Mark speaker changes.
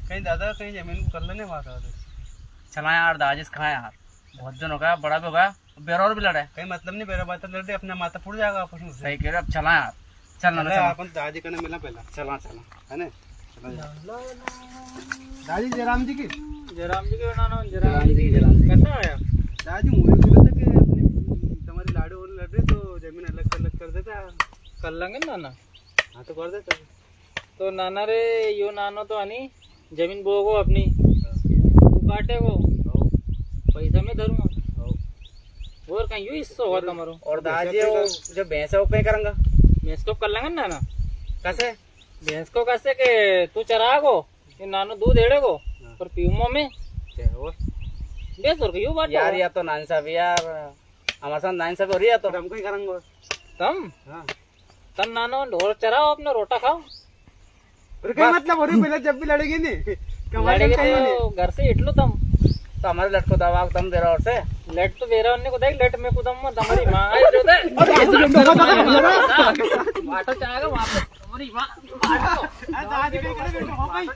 Speaker 1: कहीं दादा कहीं जमीन को कर लेने बात है।
Speaker 2: चला यार दाजिश कहाँ यार, बहुत दिन हो गया, बड़ा भी हो गया, बेरा और भी लड़े।
Speaker 1: कहीं मतलब नहीं, मेरा बात लड़ अपना माथा फूट जाएगा आपस में।
Speaker 2: सही कह रहे, अब चला यार, चलना ना चला।
Speaker 1: अपन दादी करने मिला पहला,
Speaker 2: चला चला
Speaker 1: है ना। दादी जयराम जी की
Speaker 2: जयराम जी के नाना
Speaker 1: जयराम जी
Speaker 2: कैसा आया
Speaker 1: दादी मुझे बोला था कि अपनी तुम्हारी लाड़ू और लड़ रहे तो जमीन अलग अलग कर देता।
Speaker 2: कर लेंगे नाना।
Speaker 1: हाँ तो कर देता।
Speaker 2: तो नाना रे यो नानो तो आनी जमीन बोगो अपनी, तू काटे को पैसा में धरूंगा और कहीं यो हिस्सा होगा तुम्हारो। और दादी वो जो भैंस है वो कहीं करेंगे, भैंस को कर लेंगे नाना। कैसे भैंस को कैसे के तू चरा को ये नानो दूध एड़े को और पीऊमो में बेस और क्यों बात यार। या तो नानसाबी यार हमारे साथ नानसाबी हो रही है तो
Speaker 1: हम कहीं करेंगे
Speaker 2: तम।
Speaker 1: हाँ
Speaker 2: तम नानो ढोर चराओ अपना रोटा खाओ।
Speaker 1: फिर क्या मतलब हो रही पहले जब भी लड़ेगी नहीं
Speaker 2: लड़ेगी तो घर से इटलो तम। तो हमारे लट को दवा तम दे रहा और से लट तो बेरा उन्ने को देख लट में को दम हमारी मां आई जो दे बाटो चाहेगा वहां पे हमारी मां दादी के करे बेटा हो भाई।